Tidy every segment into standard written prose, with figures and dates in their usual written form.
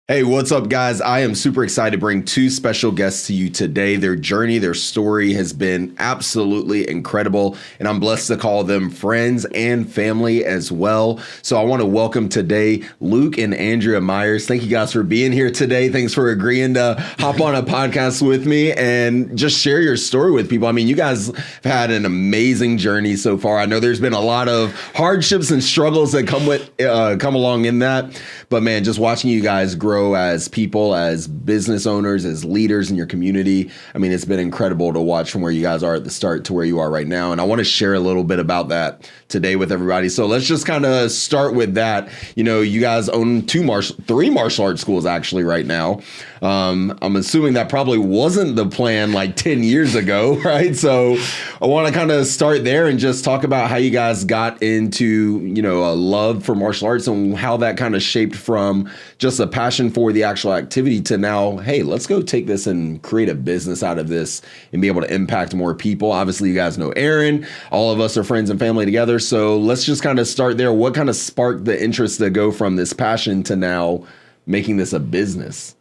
Hey, what's up, guys? I am super excited to bring two special guests to you today. Their journey, their story has been absolutely incredible, and I'm blessed to call them friends and family as well. So I want to welcome today Luke and Andrea Myers. Thank you guys for being here today. Thanks for agreeing to hop on a podcast with me and just share your story with people. I mean, you guys have had an amazing journey so far. I know there's been a lot of hardships and struggles that come along in that, but man, just watching you guys grow as people, as business owners, as leaders in your community. I mean, it's been incredible to watch from where you guys are at the start to where you are right now. And I want to share a little bit about that today with everybody. So let's just kind of start with that. You know, you guys own three martial arts schools actually right now. I'm assuming that probably wasn't the plan like 10 years ago, right? So I want to kind of start there and just talk about how you guys got into, a love for martial arts and how that kind of shaped from just a passion for the actual activity to now, hey, let's go take this and create a business out of this and be able to impact more people. Obviously, you guys know Aaron. All of us are friends and family together. So let's just kind of start there. What kind of sparked the interest to go from this passion to now making this a business?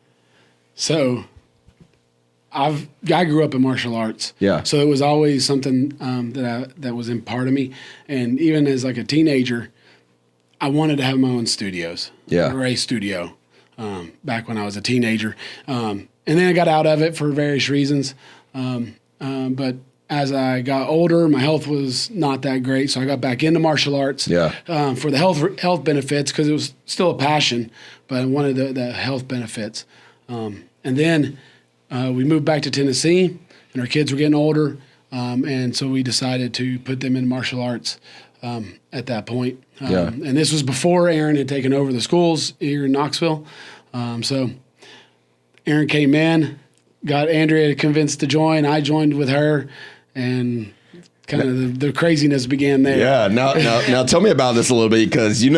So I grew up in martial arts. Yeah. So it was always something that was in part of me. And even as like a teenager, I wanted to have my own studios. Yeah. Or a studio back when I was a teenager. And then I got out of it for various reasons. But as I got older, my health was not that great. So I got back into martial arts for the health benefits, because it was still a passion, but I wanted the health benefits. And then we moved back to Tennessee, and our kids were getting older, and so we decided to put them in martial arts at that point. And this was before Aaron had taken over the schools here in Knoxville. So Aaron came in, got Andrea convinced to join. I joined with her, and kind of the craziness began there. Yeah. Now tell me about this a little bit, because, we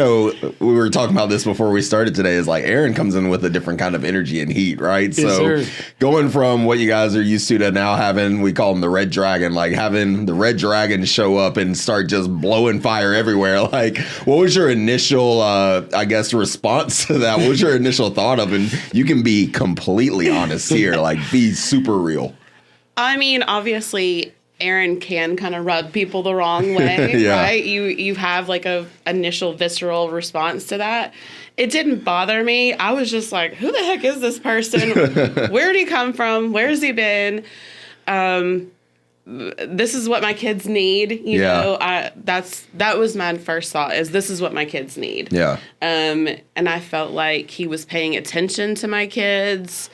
were talking about this before we started today, is like Aaron comes in with a different kind of energy and heat, right? Yes, so sir. Going from what you guys are used to now having, we call him the Red Dragon, like having the Red Dragon show up and start just blowing fire everywhere. Like, what was your initial, response to that? What was your initial thought of, and you can be completely honest here, like be super real. I mean, obviously, Aaron can kind of rub people the wrong way, right? You have like a initial visceral response to that. It didn't bother me. I was just like, who the heck is this person? Where did he come from? Where's he been? This is what my kids need. You know, that was my first thought, is this is what my kids need. Yeah. And I felt like he was paying attention to my kids.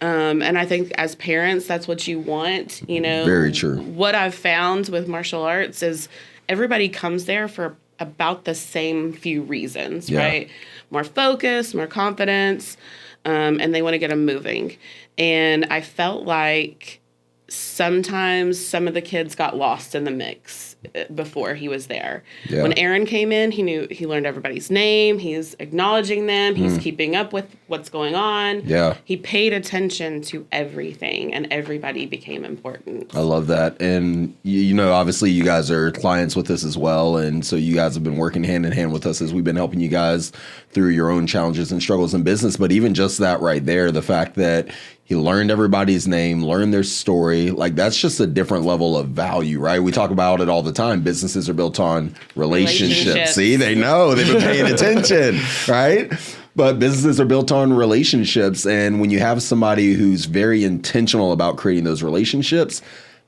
And I think as parents, that's what you want, Very true. What I've found with martial arts is everybody comes there for about the same few reasons, right? More focus, more confidence, and they want to get them moving. And I felt like sometimes some of the kids got lost in the mix before he was there. Yeah. When Aaron came in, he learned everybody's name. He's acknowledging them. He's keeping up with what's going on. Yeah. He paid attention to everything, and everybody became important. I love that. And, obviously you guys are clients with us as well. And so you guys have been working hand in hand with us as we've been helping you guys through your own challenges and struggles in business. But even just that right there, the fact that he learned everybody's name, learned their story, like that's just a different level of value, right? We talk about it all the time. Businesses are built on relationships. See, they know, they've been paying attention, right? But businesses are built on relationships. And when you have somebody who's very intentional about creating those relationships,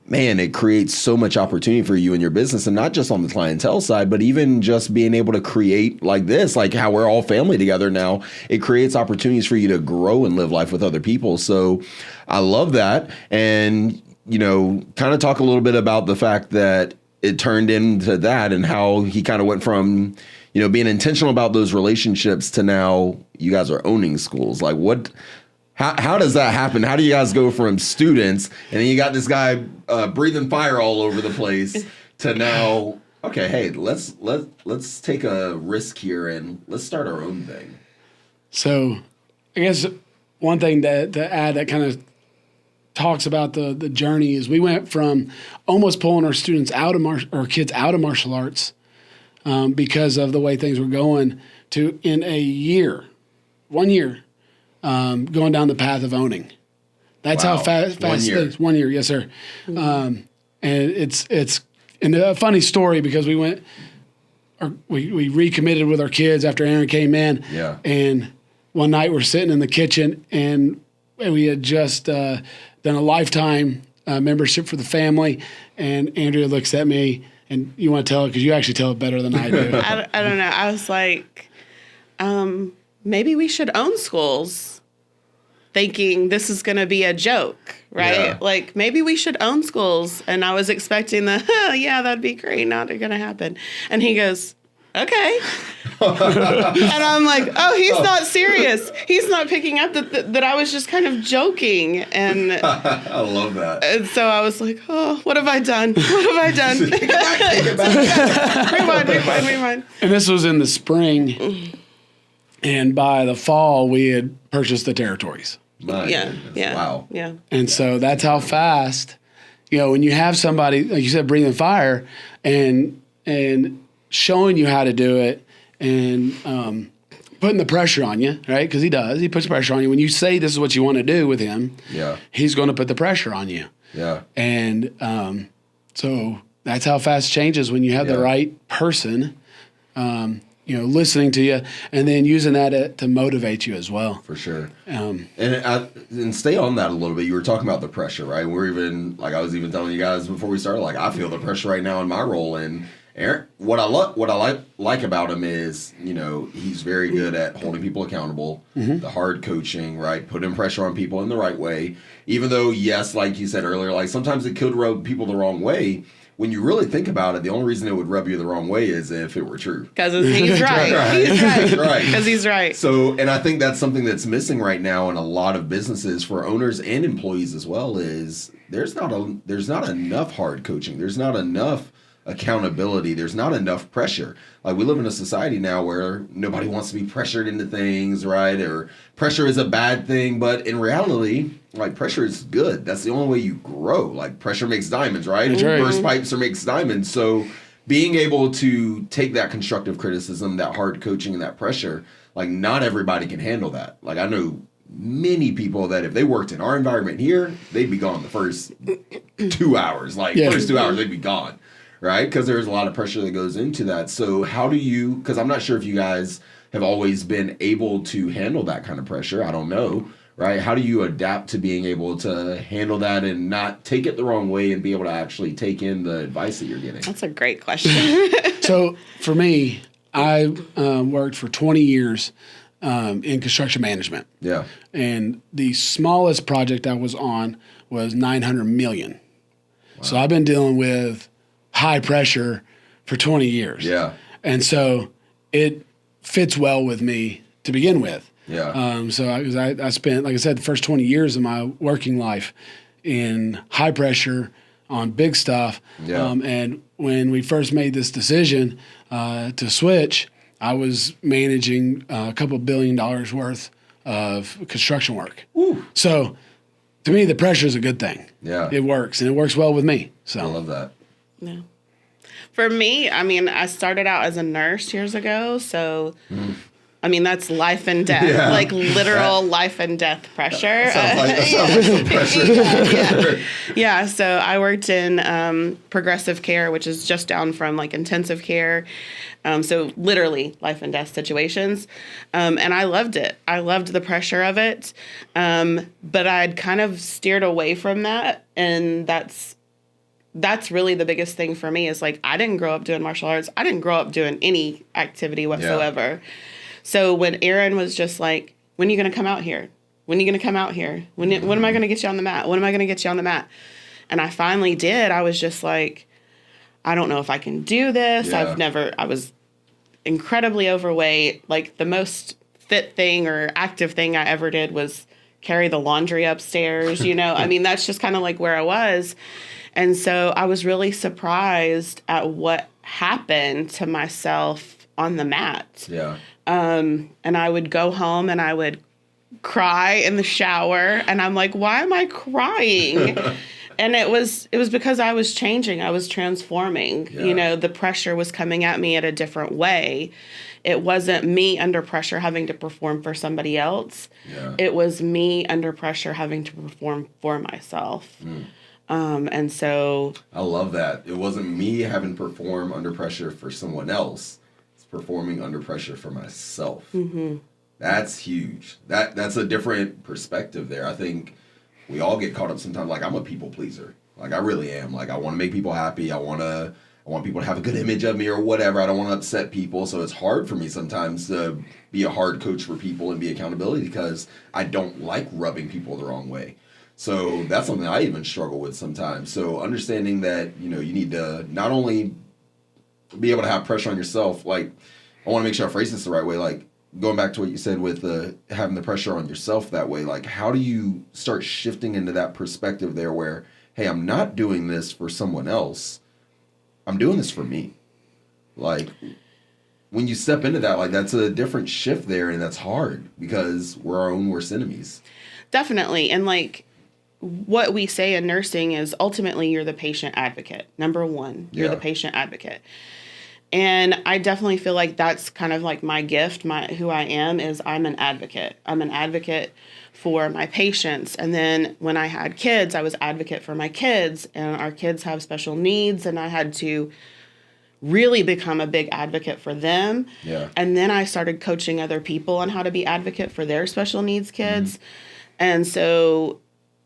man, it creates so much opportunity for you and your business, and not just on the clientele side, but even just being able to create like this, like how we're all family together now. It creates opportunities for you to grow and live life with other people. So I love that. And, kind of talk a little bit about the fact that it turned into that and how he kind of went from, being intentional about those relationships to now you guys are owning schools. Like how does that happen? How do you guys go from students and then you got this guy breathing fire all over the place to now, okay, hey, let's take a risk here and let's start our own thing? So I guess one thing to add that kind of talks about the journey is we went from almost pulling our students out of our kids out of martial arts because of the way things were going to in 1 year, going down the path of owning. That's how fast 1 year. things. 1 year, yes, sir. And it's and a funny story because we recommitted with our kids after Aaron came in. Yeah. And one night we're sitting in the kitchen and we had just done a lifetime membership for the family. And Andrea looks at me, and you want to tell it because you actually tell it better than I do. I don't know. I was like, maybe we should own schools, thinking this is going to be a joke, right? Yeah. Like, maybe we should own schools. And I was expecting yeah, that'd be great. Not going to happen. And he goes, okay. And I'm like, oh, he's not serious. He's not picking up that I was just kind of joking. And I love that. and so I was like, oh, what have I done? What have I done? Take it back. Rewind. And this was in the spring. And by the fall, we had purchased the territories. My Yeah. goodness. Yeah. Wow. Yeah. And so that's how fast, when you have somebody, like you said, breathing fire and showing you how to do it and putting the pressure on you, right? Because he does. He puts pressure on you. When you say this is what you want to do with him, he's going to put the pressure on you. Yeah. And so that's how fast it changes when you have the right person, listening to you and then using that to motivate you as well. For sure. And stay on that a little bit. You were talking about the pressure, right? We're even, like I was even telling you guys before we started, like I feel the pressure right now in my role. And Aaron, what I like about him is, he's very good at holding people accountable, the hard coaching, right? Putting pressure on people in the right way. Even though, yes, like you said earlier, like sometimes it could rub people the wrong way. When you really think about it, the only reason it would rub you the wrong way is if it were true. Because he's right. He's right. Because he's right. So, and I think that's something that's missing right now in a lot of businesses for owners and employees as well is there's not enough hard coaching. There's not enough accountability. There's not enough pressure. Like we live in a society now where nobody wants to be pressured into things, right? Or pressure is a bad thing, but in reality, like pressure is good. That's the only way you grow. Like pressure makes diamonds, right? That's right. Burst pipes or makes diamonds. So being able to take that constructive criticism, that hard coaching and that pressure, like not everybody can handle that. Like I know many people that if they worked in our environment here, they'd be gone the first 2 hours. First 2 hours, they'd be gone. Right? Because there's a lot of pressure that goes into that. So how do you, because I'm not sure if you guys have always been able to handle that kind of pressure. I don't know. Right? How do you adapt to being able to handle that and not take it the wrong way and be able to actually take in the advice that you're getting? That's a great question. So for me, I worked for 20 years in construction management. Yeah. And the smallest project I was on was $900 million. Wow. So I've been dealing with high pressure for 20 years. Yeah. And so it fits well with me to begin with. Yeah. So I spent, like I said, the first 20 years of my working life in high pressure on big stuff. Yeah. And when we first made this decision to switch, I was managing a couple $1 billion worth of construction work. Woo. So to me, the pressure is a good thing. Yeah. It works, and it works well with me. So I love that. Yeah. For me, I started out as a nurse years ago, so that's life and death, like literal life and death pressure. Sounds like some pressure. Yeah, so I worked in progressive care, which is just down from like intensive care. So literally life and death situations. And I loved it. I loved the pressure of it. But I'd kind of steered away from that. And that's really the biggest thing for me is like, I didn't grow up doing martial arts. I didn't grow up doing any activity whatsoever. Yeah. So when Aaron was just like, when are you going to come out here? When are you going to come out here? When am I going to get you on the mat? When am I going to get you on the mat? And I finally did. I was just like, I don't know if I can do this. Yeah. I was incredibly overweight. Like the most fit thing or active thing I ever did was carry the laundry upstairs. That's just kind of like where I was. And so I was really surprised at what happened to myself on the mat. Yeah. And I would go home and I would cry in the shower. And I'm like, why am I crying? And it was because I was changing. I was transforming. Yeah. You know, the pressure was coming at me at a different way. It wasn't me under pressure having to perform for somebody else. Yeah. It was me under pressure having to perform for myself. And so I love that. It wasn't me having to perform under pressure for someone else. It's performing under pressure for myself. That's huge. That's a different perspective there. I think we all get caught up sometimes. Like, I'm a people pleaser. Like, I really am. Like, I want to make people happy. I want people to have a good image of me or whatever. I don't want to upset people. So it's hard for me sometimes to be a hard coach for people and be accountability because I don't like rubbing people the wrong way. So that's something I even struggle with sometimes. So understanding that, you know, you need to not only be able to have pressure on yourself, like, I want to make sure I phrase this the right way. Like, going back to what you said with having the pressure on yourself that way, like, how do you start shifting into that perspective there where, hey, I'm not doing this for someone else. I'm doing this for me. Like, when you step into that, like, that's a different shift there, and that's hard because we're our own worst enemies. definitely. And like what we say in nursing is ultimately you're the patient advocate. Number one, you're the patient advocate. And I definitely feel like that's kind of like my gift, who I am is I'm an advocate. I'm an advocate for my patients. And then when I had kids, I was advocate for my kids, and our kids have special needs, and I had to really become a big advocate for them. Yeah. And then I started coaching other people on how to be advocate for their special needs kids. Mm-hmm. And so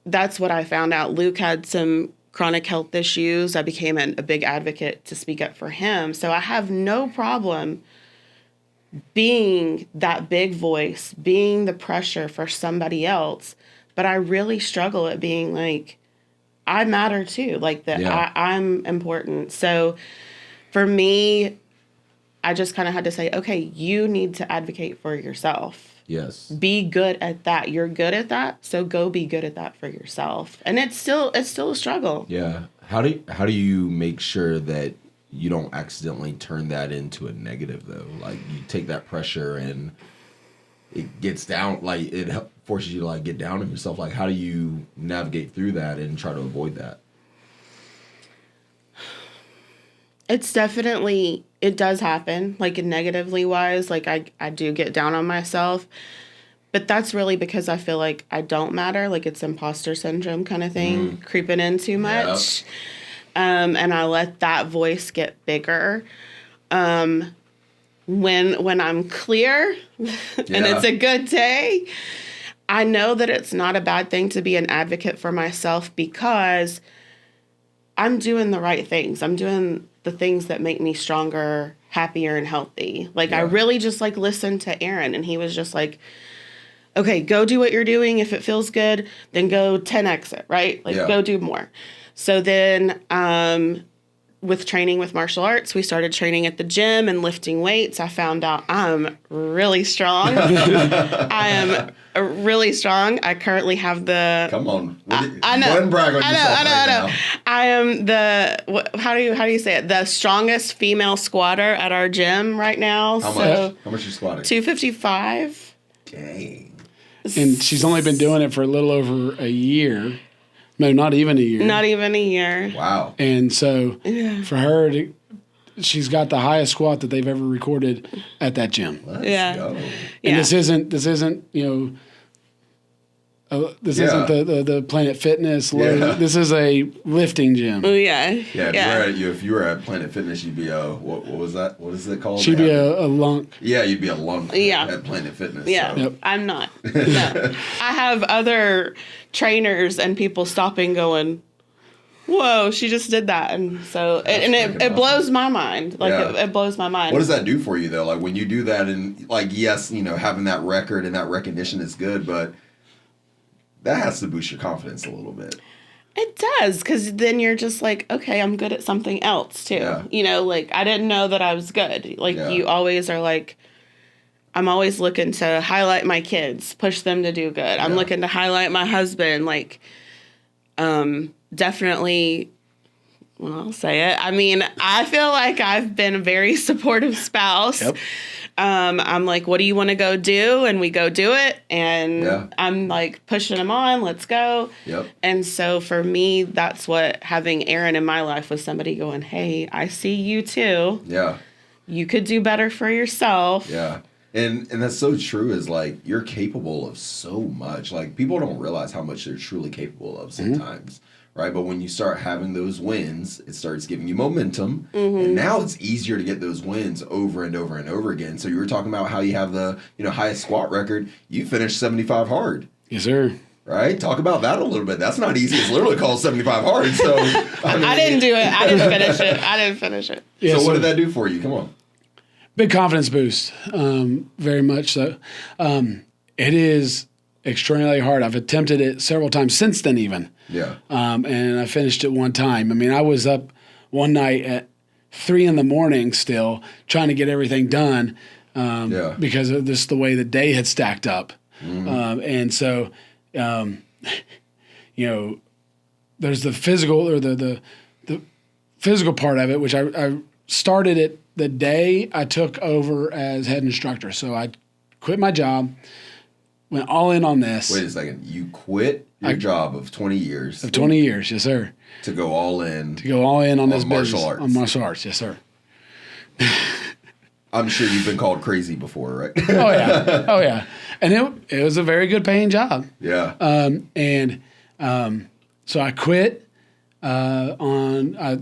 that's what I found out. Luke had some chronic health issues. I became a big advocate to speak up for him. So I have no problem being that big voice, being the pressure for somebody else. But I really struggle at being like, I matter too. Like that, I'm important. So for me, I just kind of had to say, okay, you need to advocate for yourself. Yes. Be good at that. You're good at that, so go be good at that for yourself. And it's still a struggle. Yeah. How do you make sure that you don't accidentally turn that into a negative though? Like, you take that pressure and it gets down, like it forces you to like get down on yourself. Like, how do you navigate through that and try to avoid that? It's definitely, it does happen, like negatively wise. Like I do get down on myself, but that's really because I feel like I don't matter. Like it's imposter syndrome kind of thing creeping in too much. Yep. And I let that voice get bigger. When I'm clear and it's a good day, I know that it's not a bad thing to be an advocate for myself because I'm doing the right things. I'm doing the things that make me stronger, happier, and healthy. Like, I really just, like, listened to Aaron, and he was just like, okay, go do what you're doing. If it feels good, then go 10x it, right? Like, go do more. So then with training with martial arts, we started training at the gym and lifting weights. I found out I'm really strong. I am really strong. I currently have the... Come on. I know. Go ahead and brag on yourself right now. I am the... How do you say it? The strongest female squatter at our gym right now. How much? How much are you squatting? 255. Dang. And she's only been doing it for a little over a year. No, not even a year. Not even a year. Wow. And so for her, she's got the highest squat that they've ever recorded at that gym. Let's go. And this isn't this isn't the Planet Fitness. This is a lifting gym. Yeah. If you were at Planet Fitness, you'd be what was that? What is it called? She'd be a lunk. Yeah, you'd be a lunk at Planet Fitness. Yeah, so. I'm not. No. I have other trainers and people stopping going, whoa, she just did that. And so, it blows my mind. Like, it blows my mind. What does that do for you, though? Like, when you do that and, like, yes, having that record and that recognition is good, but that has to boost your confidence a little bit. It does, because then you're just like, okay, I'm good at something else, too. Yeah. Like, I didn't know that I was good. Like, you always are like, I'm always looking to highlight my kids, push them to do good. I'm looking to highlight my husband. Like, definitely Well, I'll say it. I mean, I feel like I've been a very supportive spouse. Yep. I'm like, what do you want to go do? And we go do it. And I'm like pushing them on. Let's go. Yep. And so for me, that's what having Aaron in my life was, somebody going, hey, I see you too. Yeah. You could do better for yourself. Yeah. And that's so true, is like, you're capable of so much. Like, people don't realize how much they're truly capable of sometimes. Right. But when you start having those wins, it starts giving you momentum. And now it's easier to get those wins over and over and over again. So you were talking about how you have the, highest squat record. You finished 75 hard. Yes, sir. Right? Talk about that a little bit. That's not easy. It's literally called 75 hard. So I didn't do it. I didn't finish it. Yeah, so what did that do for you? Come on. Big confidence boost. Very much so. It is extraordinarily hard. I've attempted it several times since then even. Yeah. And I finished it one time. I mean, I was up one night at 3 a.m. still trying to get everything done because of this, the way the day had stacked up. And so, there's the physical or the physical part of it, which I started it the day I took over as head instructor. So I quit my job, went all in on this. Wait a second. You quit your job of 20 years. Of 20 years, yes, sir. To go all in. To go all in on this martial business. arts. On martial arts, yes, sir. I'm sure you've been called crazy before, right? Oh yeah. And it was a very good paying job. Yeah. So I quit my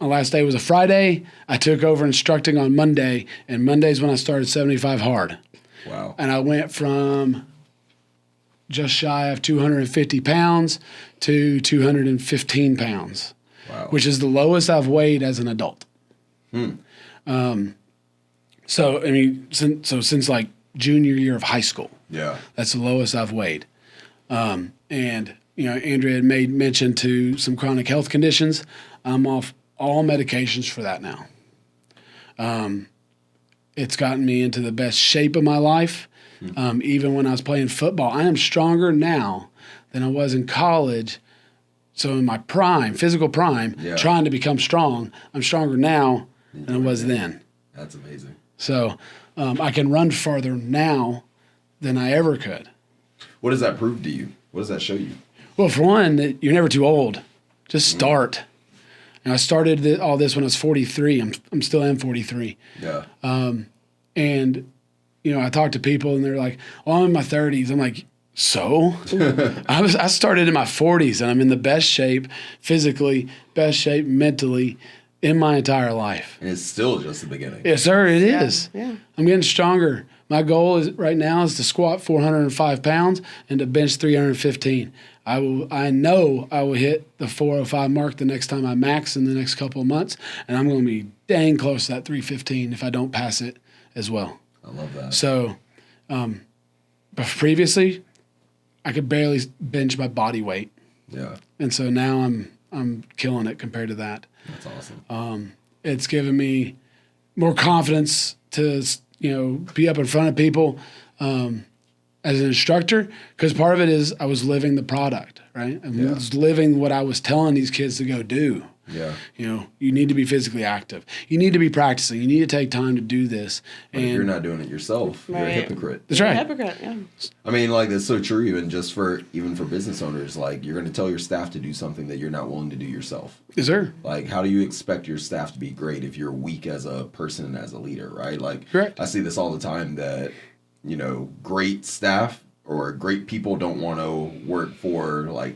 last day was a Friday. I took over instructing on Monday, and Monday's when I started 75 hard. Wow. And I went from just shy of 250 pounds to 215 pounds, Wow. which is the lowest I've weighed as an adult. So, I mean, since like junior year of high school. Yeah. That's the lowest I've weighed. And, Andrea had made mention to some chronic health conditions. I'm off all medications for that now. It's gotten me into the best shape of my life. Even when I was playing football, I am stronger now than I was in college. So in my prime, physical prime, trying to become strong, I'm stronger now than I was then. That's amazing. So I can run farther now than I ever could. What does that prove to you? What does that show you? Well, for one, that you're never too old. Just start. And I started all this when I was 43. I'm still am 43. Yeah. And, I talk to people and they're like, oh, I'm in my 30s. I'm like, so? I started in my 40s and I'm in the best shape physically, best shape mentally in my entire life. And it's still just the beginning. Yes, sir, it is. Yeah. I'm getting stronger. My goal right now is to squat 405 pounds and to bench 315. I know I will hit the 405 mark the next time I max in the next couple of months, and I'm going to be dang close to that 315 if I don't pass it as well. I love that. So, but previously, I could barely bench my body weight. Yeah. And so now I'm killing it compared to that. That's awesome. It's given me more confidence to be up in front of people as an instructor, because part of it is I was living the product, right? I was living what I was telling these kids to go do. Yeah. You need to be physically active. You need to be practicing. You need to take time to do this. But if you're not doing it yourself, you're a hypocrite. That's right. Hypocrite, yeah. I mean, like, that's so true. Even for business owners, like, you're going to tell your staff to do something that you're not willing to do yourself. Yes, sir. Like, how do you expect your staff to be great if you're weak as a person and as a leader, right? Like, correct. I see this all the time that, great staff or great people don't want to work for, like,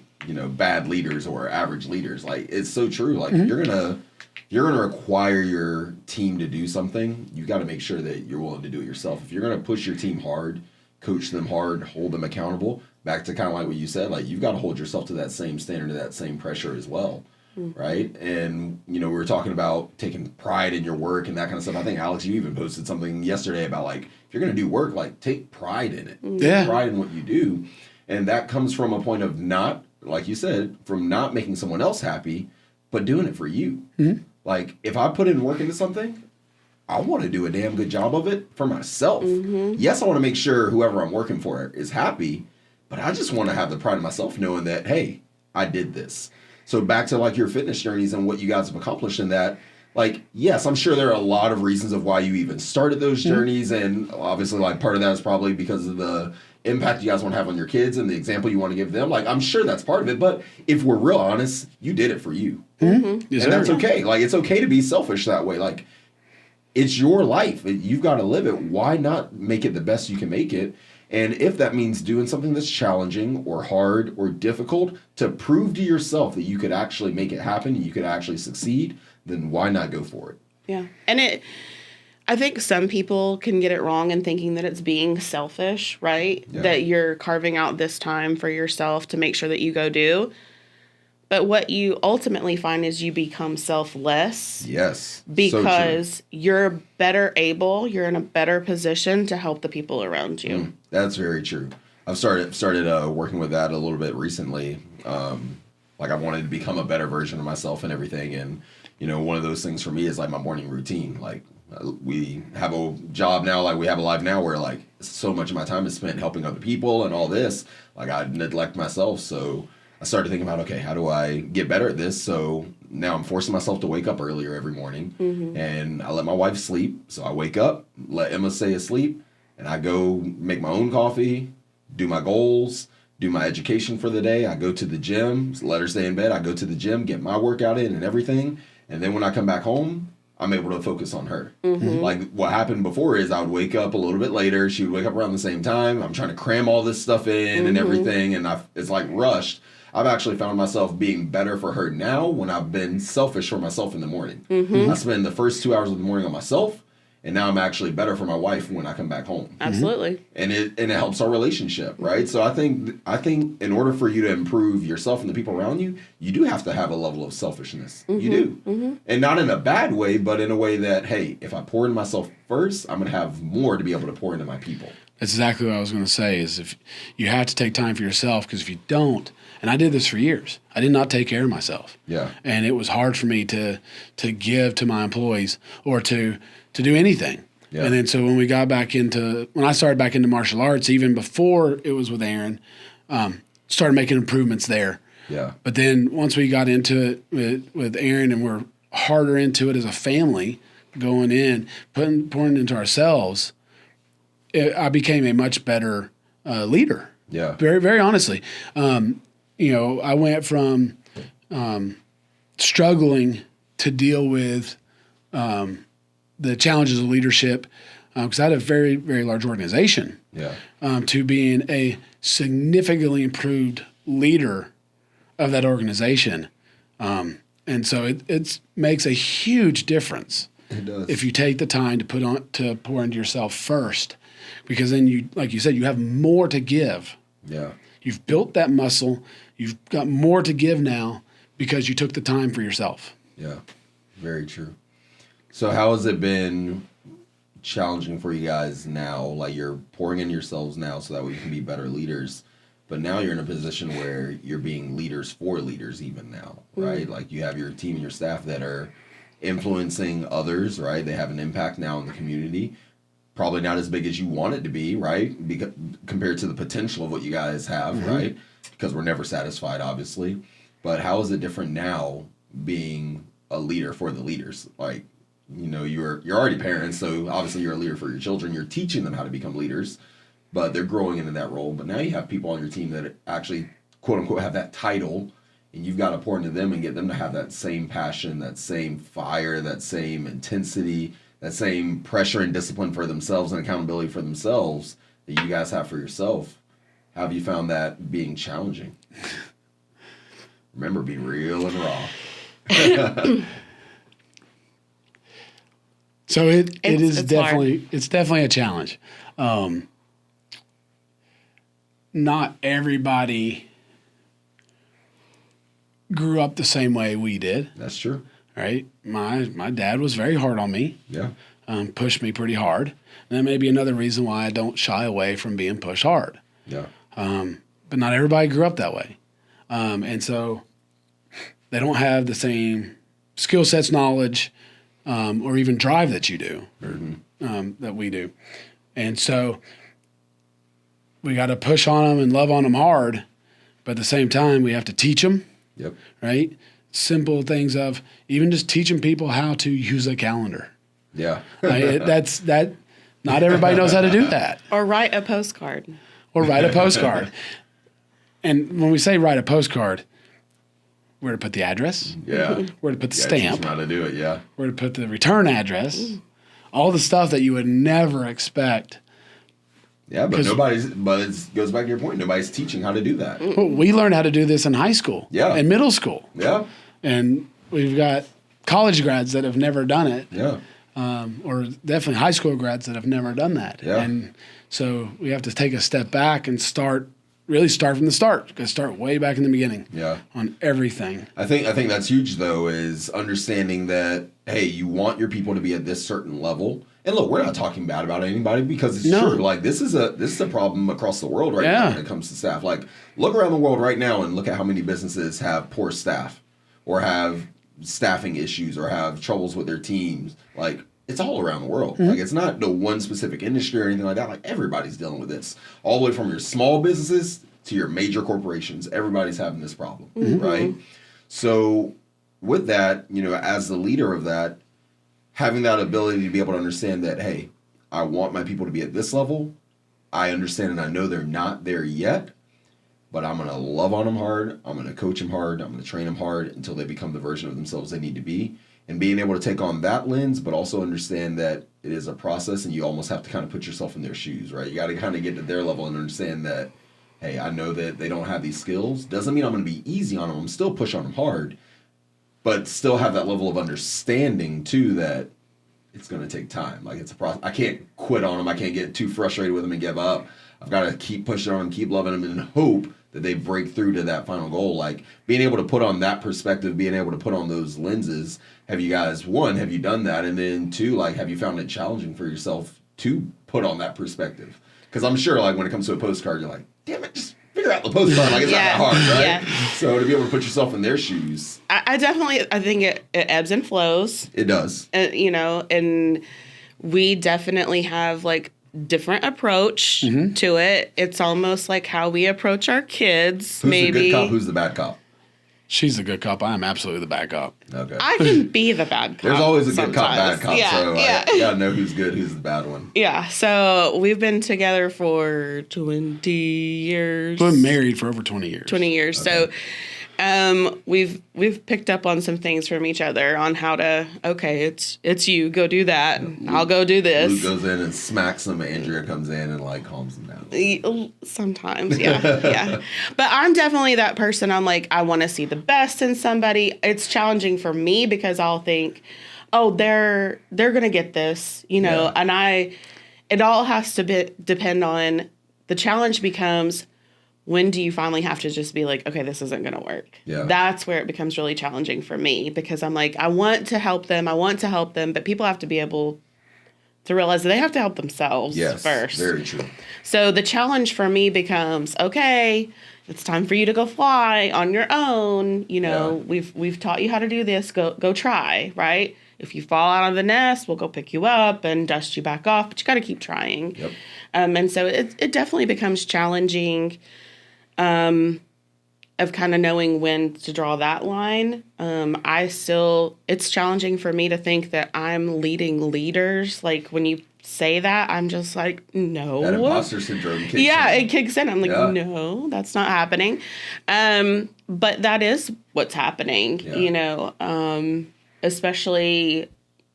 bad leaders or average leaders. Like, it's so true. Like, you're gonna require your team to do something, you got to make sure that you're willing to do it yourself. If you're gonna push your team hard, coach them hard, hold them accountable, back to kind of like what you said, like, you've got to hold yourself to that same standard, to that same pressure as well. Right. And, we were talking about taking pride in your work and that kind of stuff. I think, Alex, you even posted something yesterday about, like, if you're going to do work, like, take pride in it. Take pride in what you do. And that comes from a point of not, like you said, from not making someone else happy, but doing it for you. Like, if I put in work into something, I want to do a damn good job of it for myself. Yes, I want to make sure whoever I'm working for is happy, but I just want to have the pride of myself knowing that, hey, I did this. So back to like your fitness journeys and what you guys have accomplished in that. Like, yes, I'm sure there are a lot of reasons of why you even started those journeys. And obviously, like, part of that is probably because of the impact you guys want to have on your kids and the example you want to give them. Like, I'm sure that's part of it. But if we're real honest, you did it for you. Yes, And that's sir. okay. Like, it's okay to be selfish that way. Like, it's your life. You've got to live it. Why not make it the best you can make it? And if that means doing something that's challenging or hard or difficult to prove to yourself that you could actually make it happen and you could actually succeed, then why not go for it? Yeah. And I think some people can get it wrong in thinking that it's being selfish, right? Yeah. That you're carving out this time for yourself to make sure that you go do. But what you ultimately find is you become selfless. Yes. Because you're better able, you're in a better position to help the people around you. That's very true. I've started working with that a little bit recently. Like I wanted to become a better version of myself and everything. And, one of those things for me is like my morning routine. Like we have a job now, like we have a life now where like so much of my time is spent helping other people and all this. Like I neglect myself. So I started thinking about, okay, how do I get better at this? So now I'm forcing myself to wake up earlier every morning, and I let my wife sleep. So I wake up, let Emma stay asleep, and I go make my own coffee, do my goals, do my education for the day. I go to the gym, let her stay in bed. I go to the gym, get my workout in and everything. And then when I come back home, I'm able to focus on her. Like what happened before is I would wake up a little bit later. She would wake up around the same time. I'm trying to cram all this stuff in and everything. And it's like rushed. I've actually found myself being better for her now when I've been selfish for myself in the morning. I spend the first 2 hours of the morning on myself, and now I'm actually better for my wife when I come back home. Absolutely. And it helps our relationship, right? So I think in order for you to improve yourself and the people around you, you do have to have a level of selfishness. You do. And not in a bad way, but in a way that, hey, if I pour into myself first, I'm going to have more to be able to pour into my people. That's exactly what I was going to say is if you have to take time for yourself, because if you don't, and I did this for years, I did not take care of myself. Yeah. And it was hard for me to give to my employees or to do anything. Yeah. And then so when I started back into martial arts, even before it was with Aaron, started making improvements there. Yeah. But then once we got into it with Aaron and we're harder into it as a family, going in, pouring into ourselves, I became a much better leader. Yeah. Very, very honestly. I went from struggling to deal with the challenges of leadership because I had a very, very large organization. Yeah. To being a significantly improved leader of that organization. And so it makes a huge difference. It does. If you take the time to pour into yourself first, because then you, like you said, you have more to give. Yeah. You've built that muscle. You've got more to give now because you took the time for yourself. Yeah, very true. So how has it been challenging for you guys now? Like you're pouring in yourselves now so that way you can be better leaders. But now you're in a position where you're being leaders for leaders even now, right? Like you have your team and your staff that are influencing others, right? They have an impact now in the community. Probably not as big as you want it to be, right? Because compared to the potential of what you guys have, right? Because we're never satisfied, obviously. But how is it different now being a leader for the leaders? Like, you're already parents, so obviously you're a leader for your children. You're teaching them how to become leaders, but they're growing into that role. But now you have people on your team that actually, quote unquote, have that title, and you've got to pour into them and get them to have that same passion, that same fire, that same intensity, that same pressure and discipline for themselves and accountability for themselves that you guys have for yourself. How have you found that being challenging? Remember, be real and raw. So it's definitely hard. It's definitely a challenge. Not everybody grew up the same way we did. That's true. Right? My dad was very hard on me. Yeah. Pushed me pretty hard. And that may be another reason why I don't shy away from being pushed hard. Yeah. But not everybody grew up that way. And so they don't have the same skill sets, knowledge, or even drive that you do, or that we do. And so we got to push on them and love on them hard, but at the same time, we have to teach them Yep. Right? Simple things of even just teaching people how to use a calendar. Yeah. That. Not everybody knows how to do that. Or write a postcard. And when we say write a postcard, where to put the address, Yeah. where to put the Teach stamp, them how to do it. Yeah. where to put the return address, all the stuff that you would never expect. Yeah, but it goes back to your point. Nobody's teaching how to do that. Well, we learned how to do this in high school, in middle school. Yeah. And we've got college grads that have never done it. Yeah. Or definitely high school grads that have never done that. Yeah. And so we have to take a step back and start from the start. Got to start way back in the beginning. Yeah. On everything. I think that's huge though, is understanding that, hey, you want your people to be at this certain level. And look, we're not talking bad about anybody because it's true. Like this is a problem across the world right now when it comes to staff. Like look around the world right now and look at how many businesses have poor staff or have staffing issues or have troubles with their teams. Like it's all around the world. Like it's not the one specific industry or anything like that. Like everybody's dealing with this. All the way from your small businesses to your major corporations. Everybody's having this problem, right? So with that, as the leader of that, having that ability to be able to understand that, hey, I want my people to be at this level. I understand and I know they're not there yet, but I'm going to love on them hard. I'm going to coach them hard. I'm going to train them hard until they become the version of themselves they need to be. And being able to take on that lens, but also understand that it is a process and you almost have to kind of put yourself in their shoes, right? You got to kind of get to their level and understand that, hey, I know that they don't have these skills. Doesn't mean I'm going to be easy on them. I'm still push on them hard, but still have that level of understanding too that it's going to take time. Like it's a process. I can't quit on them. I can't get too frustrated with them and give up. I've got to keep pushing on them, keep loving them, and hope that they break through to that final goal. Like being able to put on that perspective, being able to put on those lenses. Have you guys, one, have you done that? And then two, like, have you found it challenging for yourself to put on that perspective? Because I'm sure, like, when it comes to a postcard, you're like, damn it, just figure out the postcard. Like, it's not that hard, right? Yeah. So to be able to put yourself in their shoes. I think it ebbs and flows. It does. And we definitely have, like, different approach to it. It's almost like how we approach our kids. Who's the good cop? Who's the bad cop? She's the good cop. I am absolutely the bad cop. Okay. I can be the bad cop. There's always a good cop, bad cop. Yeah, so yeah. I gotta know who's good, who's the bad one. Yeah. So we've been together for 20 years. We've been married for over 20 years. 20 years. Okay. So we've picked up on some things from each other on how to, okay, it's you, go do that. Yeah. I'll go do this. Luke goes in and smacks him. Andrea comes in and like calms him down. Sometimes, yeah, yeah. But I'm definitely that person. I'm like, I want to see the best in somebody. It's challenging for me because I'll think, oh, they're gonna get this, and it all has to depend on, the challenge becomes, when do you finally have to just be like, okay, this isn't going to work? Yeah. That's where it becomes really challenging for me because I'm like, I want to help them, but people have to be able to realize that they have to help themselves first. Very true. So the challenge for me becomes, okay, it's time for you to go fly on your own. We've taught you how to do this. Go try, right? If you fall out of the nest, we'll go pick you up and dust you back off, but you got to keep trying. Yep. And so it definitely becomes challenging. Of kind of knowing when to draw that line. It's challenging for me to think that I'm leading leaders. Like when you say that, I'm just like, no. That imposter syndrome kicks in. Yeah, it kicks in. I'm like, no, that's not happening. But that is what's happening, especially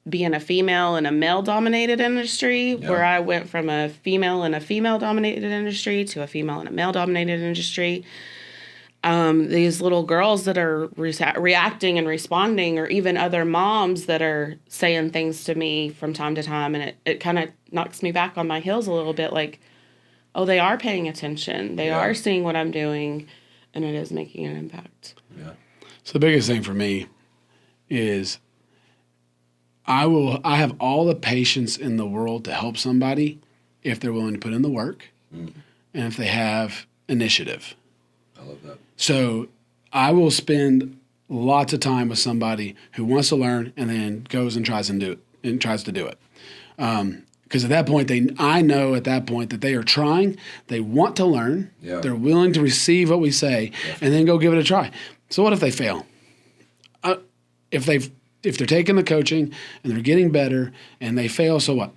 being a female in a male-dominated industry, where I went from a female in a female-dominated industry to a female in a male-dominated industry. These little girls that are reacting and responding, or even other moms that are saying things to me from time to time, and it kind of knocks me back on my heels a little bit, like, oh, they are paying attention. They are seeing what I'm doing, and it is making an impact. Yeah. So the biggest thing for me is I have all the patience in the world to help somebody if they're willing to put in the work and if they have initiative. I love that. So I will spend lots of time with somebody who wants to learn and then goes and tries to do it. Because at that point, I know at that point that they are trying, they want to learn, they're willing to receive what we say, and then go give it a try. So what if they fail? If they're taking the coaching and they're getting better and they fail, so what?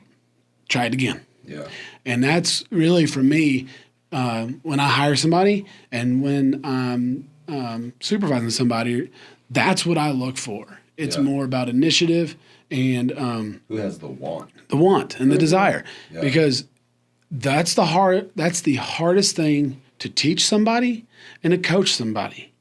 Try it again. Yeah. And that's really, for me, when I hire somebody and when I'm supervising somebody, that's what I look for. It's more about initiative and who has the want and the desire, because that's the hardest thing to teach somebody and to coach somebody,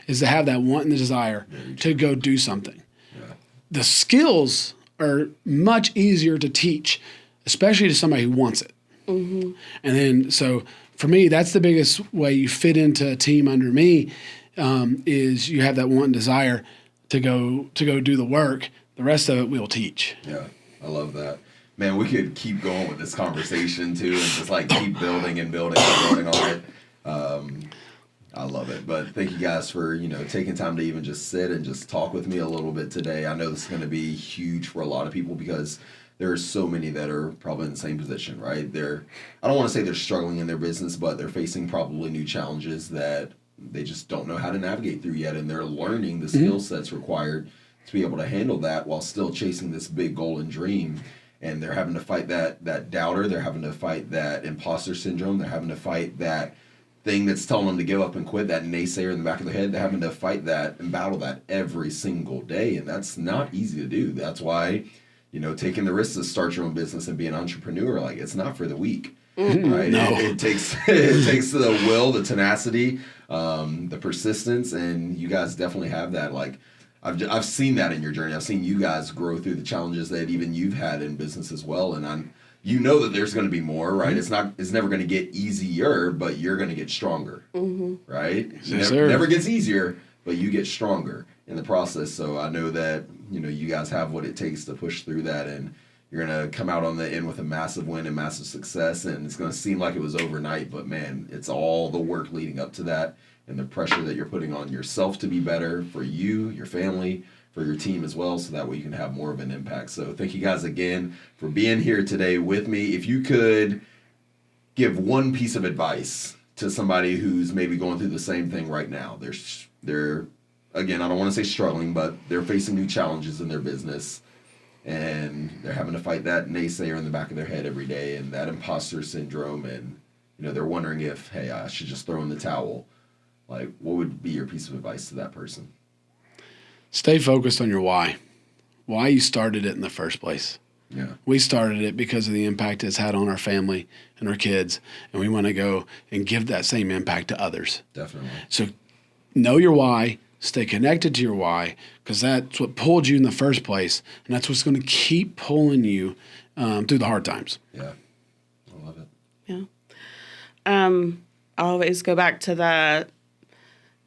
is to have that want and the desire to go do something. Yeah. The skills are much easier to teach, especially to somebody who wants it. Mm-hmm. And then, so for me, that's the biggest way you fit into a team under me, is you have that want and desire to go do the work. The rest of it we'll teach. Yeah, I love that. Man, we could keep going with this conversation too, and just like keep building and building and building on it. I love it. But thank you guys for, taking time to even just sit and just talk with me a little bit today. I know this is going to be huge for a lot of people, because there are so many that are probably in the same position, right? I don't want to say they're struggling in their business, but they're facing probably new challenges that they just don't know how to navigate through yet, and they're learning the skill sets required to be able to handle that while still chasing this big goal and dream. And they're having to fight that doubter. They're having to fight that imposter syndrome. They're having to fight that thing that's telling them to give up and quit, that naysayer in the back of their head. They're having to fight that and battle that every single day, and that's not easy to do. That's why, taking the risk to start your own business and be an entrepreneur, like, it's not for the weak, right? No. It takes the will, the tenacity, the persistence, and you guys definitely have that. Like, I've seen that in your journey. I've seen you guys grow through the challenges that even you've had in business as well. And that there's going to be more, right? It's never going to get easier, but you're going to get stronger, right? Yes, Never gets easier, but you get stronger in the process. So I know that, you guys have what it takes to push through that, and you're going to come out on the end with a massive win and massive success. And it's going to seem like it was overnight, but man, it's all the work leading up to that, and the pressure that you're putting on yourself to be better for you, your family, for your team as well, so that way you can have more of an impact. So thank you guys again for being here today with me. If you could give one piece of advice to somebody who's maybe going through the same thing right now, they're again, I don't want to say struggling, but they're facing new challenges in their business, and they're having to fight that naysayer in the back of their head every day, and that imposter syndrome, and they're wondering if, hey, I should just throw in the towel. Like, what would be your piece of advice to that person? Stay focused on your why you started it in the first place. Yeah. We started it because of the impact it's had on our family and our kids, and we want to go and give that same impact to others. Definitely. So know your why, stay connected to your why, because that's what pulled you in the first place, and that's what's going to keep pulling you through the hard times. Yeah. I love it. Yeah. I always go back to the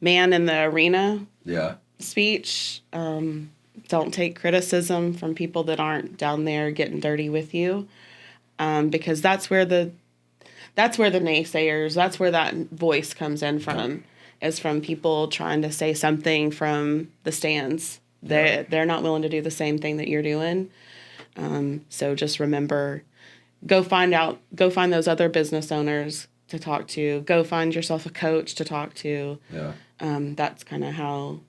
man in the arena speech. Don't take criticism from people that aren't down there getting dirty with you, because that's where the naysayers, that's where that voice comes in from, is from people trying to say something from the stands. They're not willing to do the same thing that you're doing. So just remember, go find those other business owners to talk to. Go find yourself a coach to talk to. Yeah. That's kind of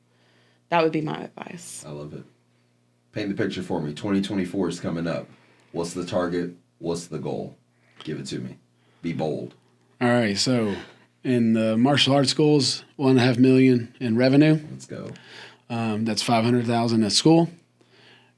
that would be my advice. I love it. Paint the picture for me. 2024 is coming up. What's the target? What's the goal? Give it to me. Be bold. All right. So in the martial arts schools, $1.5 million in revenue. Let's go. That's $500,000 at school.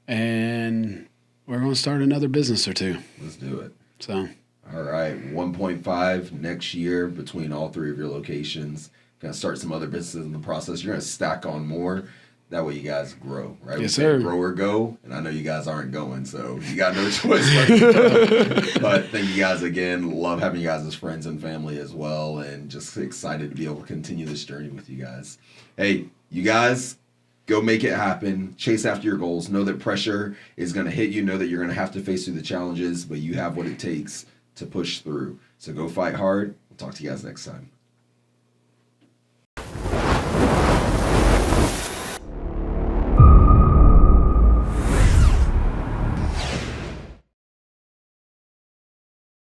And we're going to start another business or two. Let's do it. So. All right, 1.5 next year between all three of your locations. Going to start some other businesses in the process. You're going to stack on more. That way you guys grow, right? Yes, sir. Grow or go, and I know you guys aren't going, so you got no choice. But thank you guys again. Love having you guys as friends and family as well, and just excited to be able to continue this journey with you guys. Hey, you guys, go make it happen. Chase after your goals. Know that pressure is going to hit you. Know that you're going to have to face through the challenges, but you have what it takes to push through. So go fight hard. We'll talk to you guys next time.